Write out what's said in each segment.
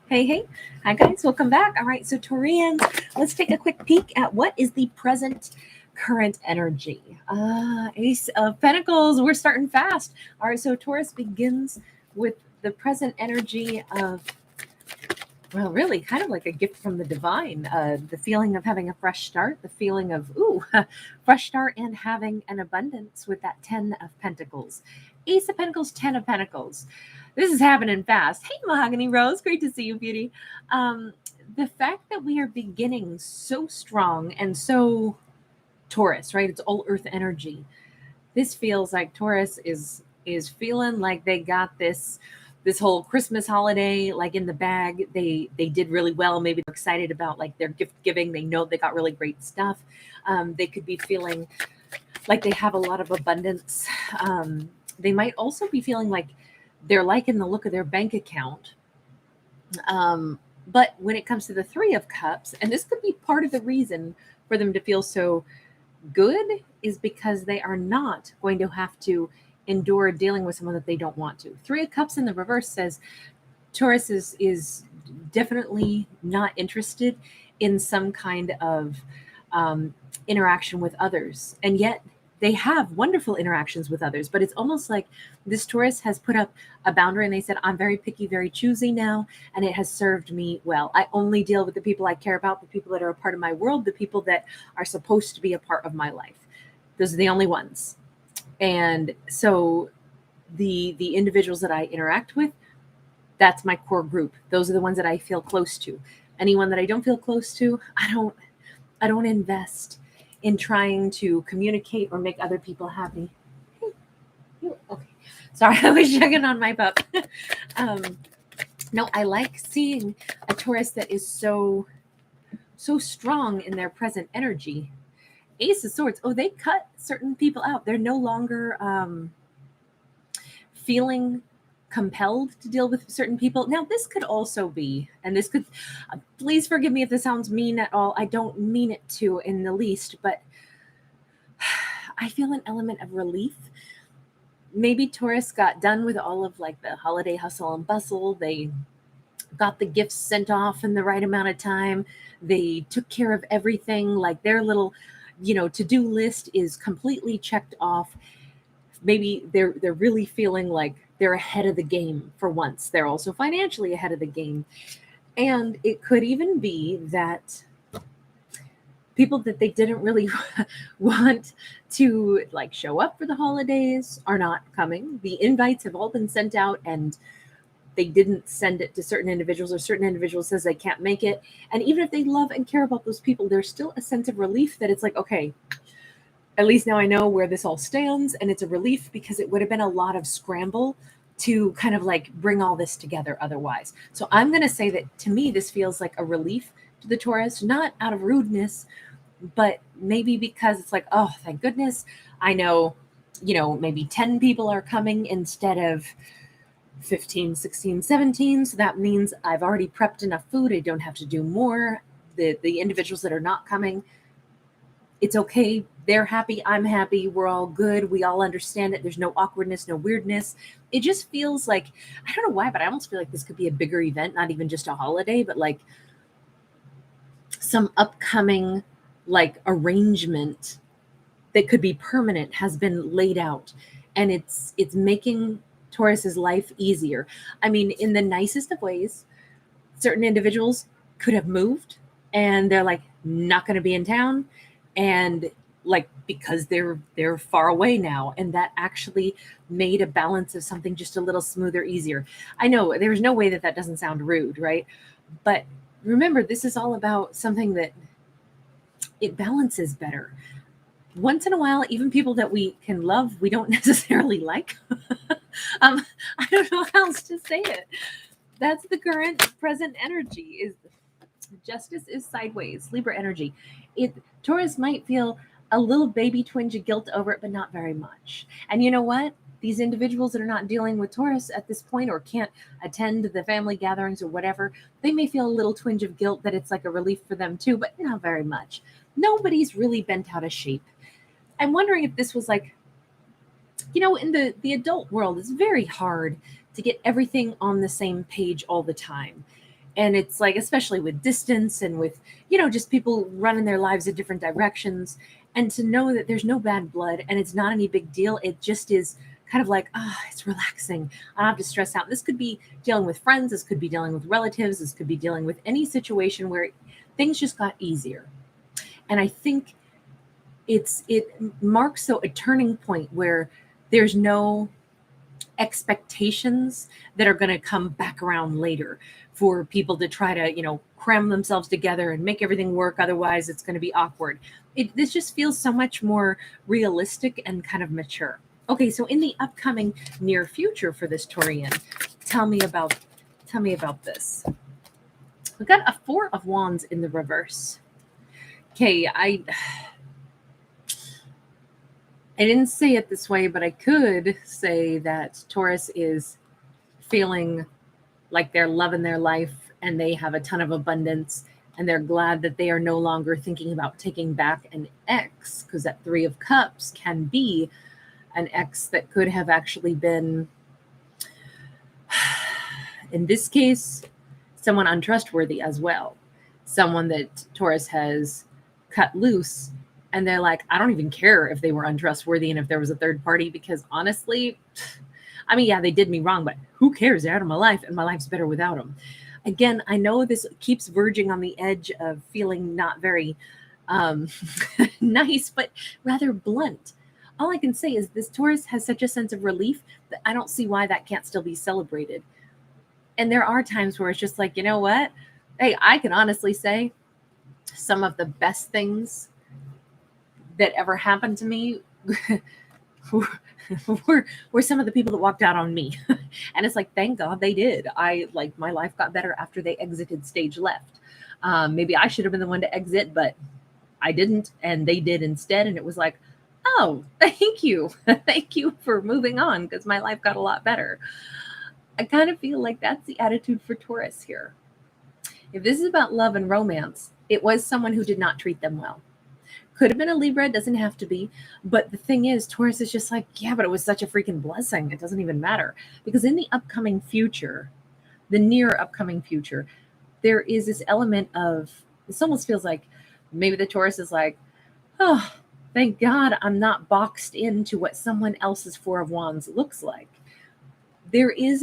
Hey, hey. Hi, guys. Welcome back. All right. So, Taurians, let's take a quick peek at what is the present current energy. Ace of Pentacles. We're starting fast. All right. So, Taurus begins with the present energy of, well, really kind of like a gift from the divine. The feeling of having a fresh start, the feeling of, ooh, fresh start and having an abundance with that 10 of Pentacles. Ace of Pentacles, 10 of Pentacles. This is happening fast. Hey, Mahogany Rose, great to see you, beauty. Um, the fact that we are beginning so strong and so Taurus, right? It's all Earth energy. This feels like Taurus is feeling like they got this whole Christmas holiday like in the bag. They did really well. Maybe they're excited about like their gift giving. They know they got really great stuff. They could be feeling like they have a lot of abundance. They might also be feeling like they're liking the look of their bank account. But when it comes to the Three of Cups, and this could be part of the reason for them to feel so good, is because they are not going to have to endure dealing with someone that they don't want to. Three of Cups in the reverse says Taurus is definitely not interested in some kind of interaction with others. And yet they have wonderful interactions with others, but it's almost like this Taurus has put up a boundary and they said, I'm very picky, very choosy now, and it has served me well. I only deal with the people I care about, the people that are a part of my world, the people that are supposed to be a part of my life. Those are the only ones. And so the individuals that I interact with, that's my core group. Those are the ones that I feel close to. Anyone that I don't feel close to, I don't invest in trying to communicate or make other people happy. Hey, okay. Sorry, I was checking on my pup. um, no, I like seeing a Taurus that is so strong in their present energy. Ace of Swords. Oh, they cut certain people out. They're no longer feeling compelled to deal with certain people. Now, this could also be, and this could, please forgive me if this sounds mean at all. I don't mean it to in the least, but I feel an element of relief. Maybe Taurus got done with all of like the holiday hustle and bustle. They got the gifts sent off in the right amount of time. They took care of everything. Like their little, to-do list is completely checked off. Maybe they're really feeling like they're ahead of the game for once. They're also financially ahead of the game. And it could even be that people that they didn't really want to like show up for the holidays are not coming. The invites have all been sent out and they didn't send it to certain individuals, or certain individuals says they can't make it. And even if they love and care about those people, there's still a sense of relief that it's like, okay, at least now I know where this all stands. And it's a relief because it would have been a lot of scramble to kind of like bring all this together otherwise. So I'm going to say that to me, this feels like a relief to the Taurus, not out of rudeness, but maybe because it's like, oh, thank goodness. I know, maybe 10 people are coming instead of 15, 16, 17. So that means I've already prepped enough food. I don't have to do more. The individuals that are not coming, it's okay. They're happy. I'm happy. We're all good. We all understand it. There's no awkwardness, no weirdness. It just feels like, I don't know why, but I almost feel like this could be a bigger event, not even just a holiday, but like some upcoming like arrangement that could be permanent has been laid out, and it's making Taurus's life easier. I mean, in the nicest of ways, certain individuals could have moved and they're like not going to be in town, and like because they're far away now, and that actually made a balance of something just a little smoother, easier. I know there's no way that that doesn't sound rude, right? But remember, this is all about something that it balances better. Once in a while, even people that we can love, we don't necessarily like. I don't know how else to say it. That's the current present energy. Is justice is sideways, Libra energy. It Taurus might feel a little baby twinge of guilt over it, but not very much. And you know what? These individuals that are not dealing with Taurus at this point or can't attend the family gatherings or whatever, they may feel a little twinge of guilt that it's like a relief for them too, but not very much. Nobody's really bent out of shape. I'm wondering if this was like, in the adult world, it's very hard to get everything on the same page all the time. And it's like, especially with distance and with, just people running their lives in different directions. And to know that there's no bad blood and it's not any big deal. It just is kind of like, it's relaxing. I don't have to stress out. This could be dealing with friends. This could be dealing with relatives. This could be dealing with any situation where things just got easier. And I think it marks so a turning point where there's no expectations that are going to come back around later for people to try to cram themselves together and make everything work. Otherwise it's going to be awkward. This just feels so much more realistic and kind of mature. Okay, so in the upcoming near future for this Taurian, tell me about this. We've got a 4 of Wands in the reverse. Okay, I didn't say it this way, but I could say that Taurus is feeling like they're loving their life and they have a ton of abundance and they're glad that they are no longer thinking about taking back an ex, because that 3 of Cups can be an ex that could have actually been, in this case, someone untrustworthy as well. Someone that Taurus has cut loose. And they're like, I don't even care if they were untrustworthy and if there was a third party, because honestly, yeah, they did me wrong, but who cares? They're out of my life and my life's better without them. Again, I know this keeps verging on the edge of feeling not very nice, but rather blunt. All I can say is this Taurus has such a sense of relief that I don't see why that can't still be celebrated. And there are times where it's just like, you know what? Hey, I can honestly say some of the best things that ever happened to me were some of the people that walked out on me. And it's like, thank God they did. My life got better after they exited stage left. Maybe I should have been the one to exit, but I didn't, and they did instead. And it was like, oh, thank you. Thank you for moving on, because my life got a lot better. I kind of feel like that's the attitude for Taurus here. If this is about love and romance, it was someone who did not treat them well. Could have been a Libra, doesn't have to be. But the thing is, Taurus is just like, yeah, but it was such a freaking blessing. It doesn't even matter. Because in the upcoming future, the near upcoming future, there is this element of, this almost feels like maybe the Taurus is like, oh, thank God I'm not boxed into what someone else's 4 of Wands looks like. There is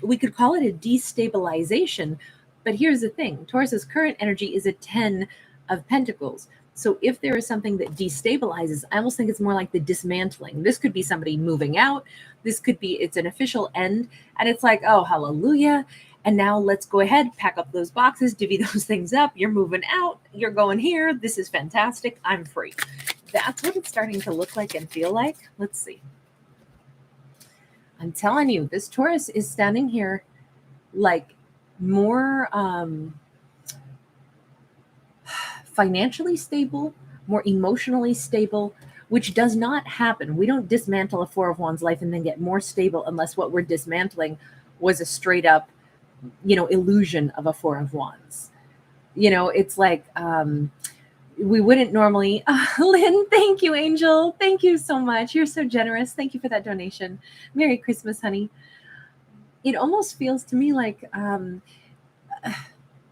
we could call it a destabilization. But here's the thing. Taurus's current energy is a 10 of Pentacles. So if there is something that destabilizes, I almost think it's more like the dismantling. This could be somebody moving out. This could be, it's an official end. And it's like, oh, hallelujah. And now let's go ahead, pack up those boxes, divvy those things up. You're moving out. You're going here. This is fantastic. I'm free. That's what it's starting to look like and feel like. Let's see. I'm telling you, this Taurus is standing here like more financially stable, more emotionally stable, which does not happen. We don't dismantle a 4 of Wands life and then get more stable unless what we're dismantling was a straight up, illusion of a 4 of Wands. It's like, we wouldn't normally, Lynn, thank you, Angel. Thank you so much. You're so generous. Thank you for that donation. Merry Christmas, honey. It almost feels to me like,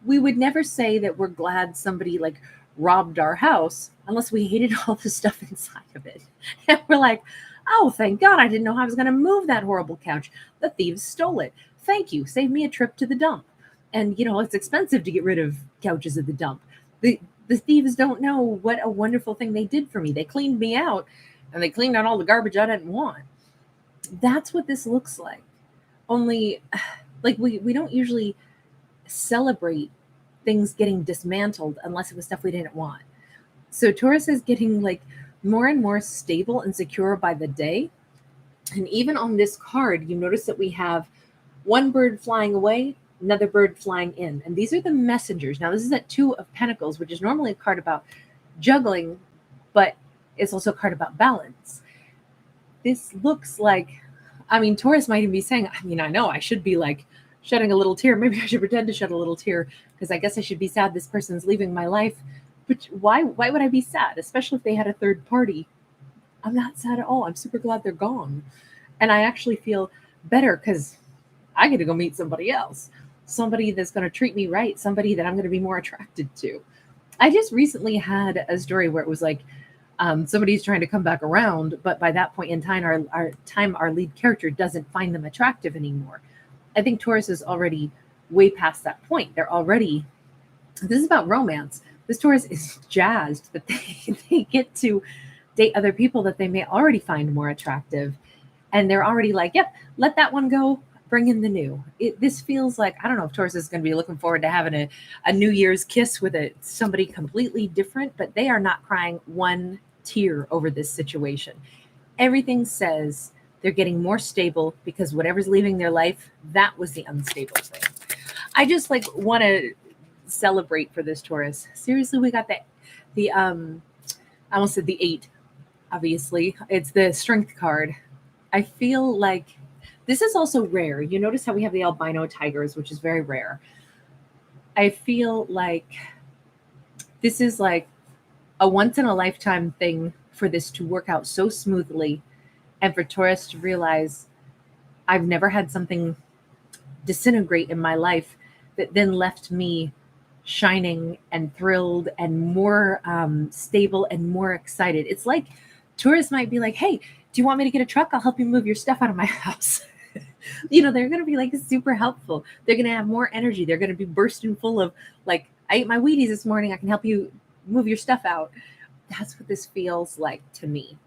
we would never say that we're glad somebody like robbed our house unless we hated all the stuff inside of it. And we're like, oh, thank God, I didn't know how I was going to move that horrible couch. The thieves stole it. Thank you. Save me a trip to the dump. And, it's expensive to get rid of couches at the dump. The thieves don't know what a wonderful thing they did for me. They cleaned me out and they cleaned out all the garbage I didn't want. That's what this looks like. Only like we don't usually celebrate things getting dismantled unless it was stuff we didn't want. So Taurus is getting like more and more stable and secure by the day. And even on this card, you notice that we have one bird flying away, another bird flying in. And these are the messengers. Now, this is that 2 of Pentacles, which is normally a card about juggling, but it's also a card about balance. This looks like, Taurus might even be saying, I know I should be like shedding a little tear. Maybe I should pretend to shed a little tear because I guess I should be sad this person's leaving my life. But why would I be sad? Especially if they had a third party. I'm not sad at all. I'm super glad they're gone. And I actually feel better because I get to go meet somebody else. somebody that's going to treat me right, somebody that I'm going to be more attracted to. I just recently had a story where it was like somebody's trying to come back around, but by that point in time, our lead character doesn't find them attractive anymore. I think Taurus is already way past that point. They're already, this is about romance. This Taurus is jazzed that they get to date other people that they may already find more attractive. And they're already like, yep, let that one go, bring in the new. This feels like, I don't know if Taurus is going to be looking forward to having a New Year's kiss with somebody completely different, but they are not crying one tear over this situation. Everything says they're getting more stable because whatever's leaving their life, that was the unstable thing. I just like want to celebrate for this Taurus. Seriously, we got the I almost said the 8. Obviously, it's the strength card. I feel like this is also rare. You notice how we have the albino tigers, which is very rare. I feel like this is like a once in a lifetime thing for this to work out so smoothly, and for Taurus to realize I've never had something disintegrate in my life that then left me shining and thrilled and more stable and more excited. It's like Taurus might be like, hey, do you want me to get a truck? I'll help you move your stuff out of my house. They're going to be like super helpful. They're going to have more energy. They're going to be bursting full of like, I ate my Wheaties this morning. I can help you move your stuff out. That's what this feels like to me.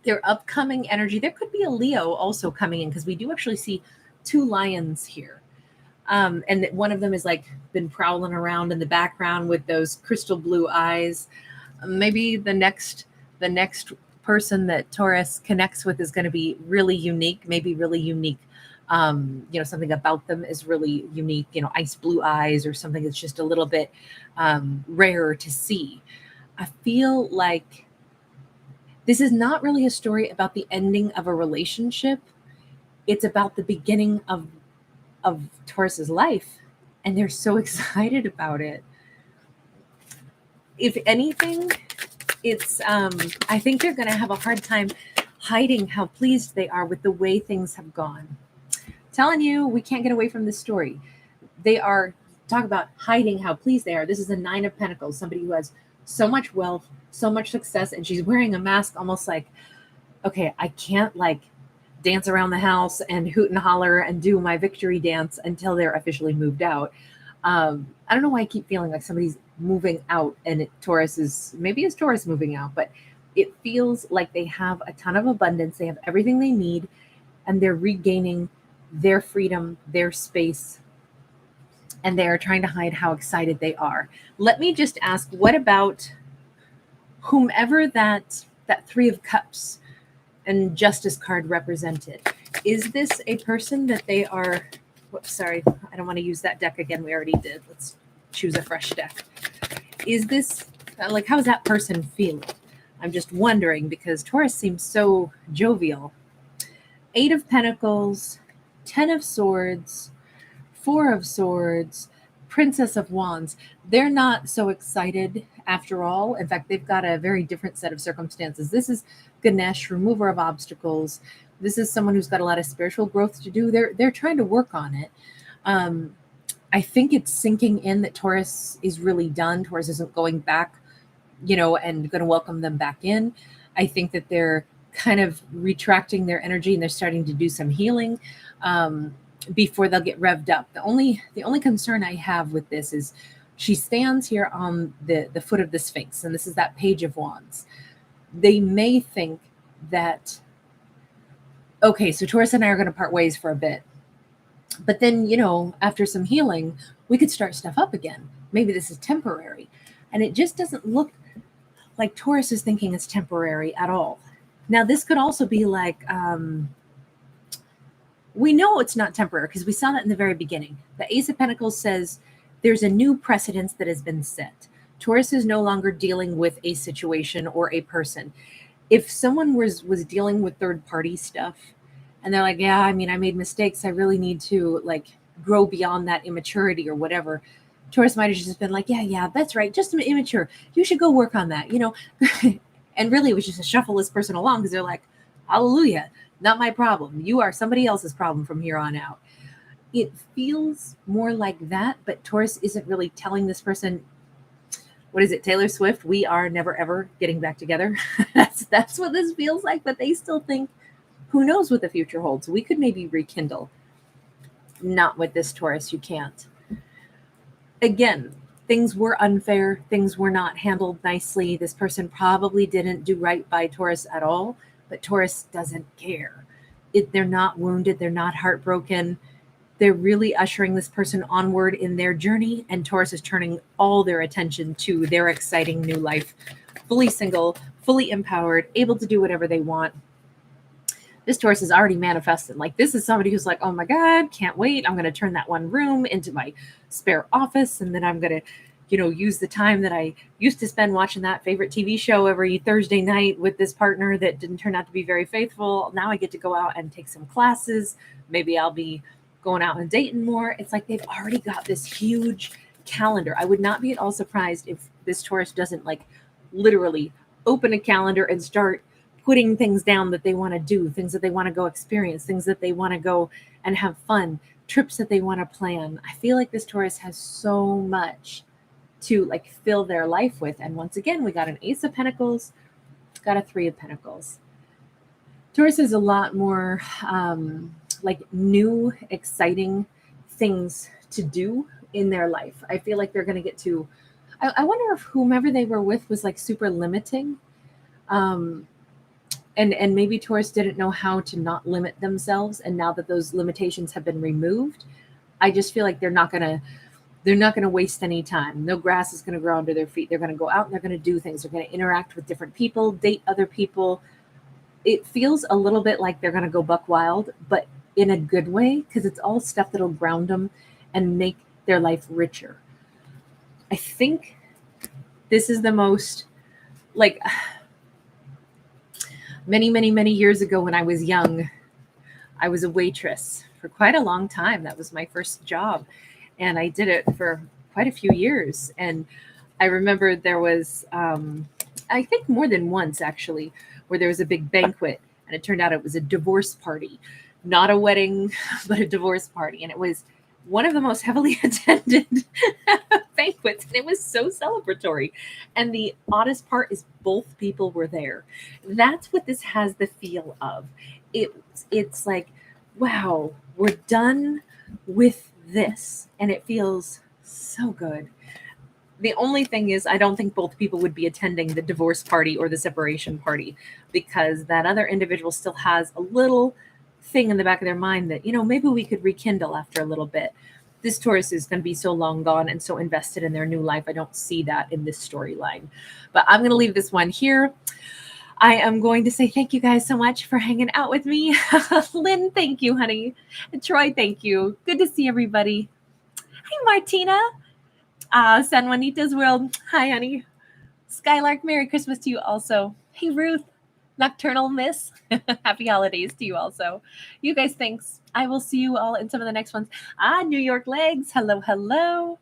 Their upcoming energy. There could be a Leo also coming in because we do actually see 2 lions here. And one of them is like been prowling around in the background with those crystal blue eyes. Maybe the next person that Taurus connects with is going to be really unique, maybe really unique. Something about them is really unique, ice blue eyes or something that's just a little bit rarer to see. I feel like this is not really a story about the ending of a relationship. It's about the beginning of Taurus's life, and they're so excited about it. If anything, it's I think they're going to have a hard time hiding how pleased they are with the way things have gone. Telling you, we can't get away from this story. They are talk about hiding how pleased they are. This is a 9 of Pentacles, somebody who has so much wealth, so much success, and she's wearing a mask almost like, okay, I can't like dance around the house and hoot and holler and do my victory dance until they're officially moved out. I don't know why I keep feeling like somebody's moving out, and Taurus is Taurus moving out, but it feels like they have a ton of abundance. They have everything they need, and they're regaining their freedom, their space, and they are trying to hide how excited they are. Let me just ask, what about whomever that 3 of Cups and Justice card represented? Is this a person that they are, sorry, I don't want to use that deck again. We already did. Let's choose a fresh deck. Is this, like, how is that person feeling? I'm just wondering because Taurus seems so jovial. 8 of Pentacles, 10 of Swords, 4 of Swords, Princess of Wands. They're not so excited after all. In fact, they've got a very different set of circumstances. This is Ganesh, remover of obstacles. This is someone who's got a lot of spiritual growth to do. They're trying to work on it. I think it's sinking in that Taurus is really done. Taurus isn't going back, and going to welcome them back in. I think that they're kind of retracting their energy and they're starting to do some healing before they'll get revved up. The only concern I have with this is she stands here on the foot of the Sphinx, and this is that Page of Wands. They may think that, okay, so Taurus and I are going to part ways for a bit. But then, after some healing, we could start stuff up again. Maybe this is temporary. And it just doesn't look like Taurus is thinking it's temporary at all. Now, this could also be like, we know it's not temporary because we saw that in the very beginning. The Ace of Pentacles says there's a new precedence that has been set. Taurus is no longer dealing with a situation or a person. If someone was dealing with third-party stuff, and they're like, yeah, I made mistakes. I really need to grow beyond that immaturity or whatever. Taurus might have just been like, yeah, that's right. Just immature. You should go work on that, And really it was just to shuffle this person along because they're like, hallelujah, not my problem. You are somebody else's problem from here on out. It feels more like that, but Taurus isn't really telling this person, what is it, Taylor Swift, we are never ever getting back together. That's what this feels like, but they still think, who knows what the future holds? We could maybe rekindle. Not with this Taurus, you can't. Again, things were unfair, things were not handled nicely. This person probably didn't do right by Taurus at all, but Taurus doesn't care. They're not wounded, they're not heartbroken. They're really ushering this person onward in their journey, and Taurus is turning all their attention to their exciting new life, fully single, fully empowered, able to do whatever they want. This Taurus is already manifested. Like, this is somebody who's like, oh my God, can't wait. I'm going to turn that one room into my spare office. And then I'm going to, use the time that I used to spend watching that favorite TV show every Thursday night with this partner that didn't turn out to be very faithful. Now I get to go out and take some classes. Maybe I'll be going out and dating more. It's like they've already got this huge calendar. I would not be at all surprised if this Taurus doesn't literally open a calendar and start putting things down that they want to do, things that they want to go experience, things that they want to go and have fun, trips that they want to plan. I feel like this Taurus has so much to fill their life with. And once again, we got an Ace of Pentacles, got a Three of Pentacles. Taurus is a lot more new, exciting things to do in their life. I feel like they're going to get to, I wonder if whomever they were with was super limiting. And maybe Taurus didn't know how to not limit themselves. And now that those limitations have been removed, I just feel like they're not going to waste any time. No grass is going to grow under their feet. They're going to go out and they're going to do things. They're going to interact with different people, date other people. It feels a little bit like they're going to go buck wild, but in a good way, because it's all stuff that'll ground them and make their life richer. I think this is the most, many, many, many years ago when I was young, I was a waitress for quite a long time. That was my first job. And I did it for quite a few years. And I remember there was, I think more than once actually, where there was a big banquet and it turned out it was a divorce party, not a wedding, but a divorce party. And it was one of the most heavily attended banquets. And it was so celebratory. And the oddest part is both people were there. That's what this has the feel of. It's like, wow, we're done with this. And it feels so good. The only thing is, I don't think both people would be attending the divorce party or the separation party, because that other individual still has a little thing in the back of their mind that, maybe we could rekindle after a little bit. This Taurus is going to be so long gone and so invested in their new life. I don't see that in this storyline. But I'm going to leave this one here. I am going to say thank you guys so much for hanging out with me. Lynn, thank you, honey. And Troy, thank you. Good to see everybody. Hi, Martina. San Juanita's World. Hi, honey. Skylark, Merry Christmas to you also. Hey, Ruth. Nocturnal Miss. Happy holidays to you also. You guys, thanks. I will see you all in some of the next ones. New York Legs. Hello, hello.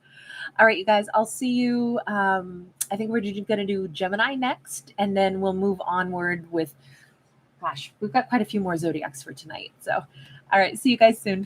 All right, you guys, I'll see you. I think we're going to do Gemini next, and then we'll move onward with, gosh, we've got quite a few more zodiacs for tonight. So, all right, see you guys soon.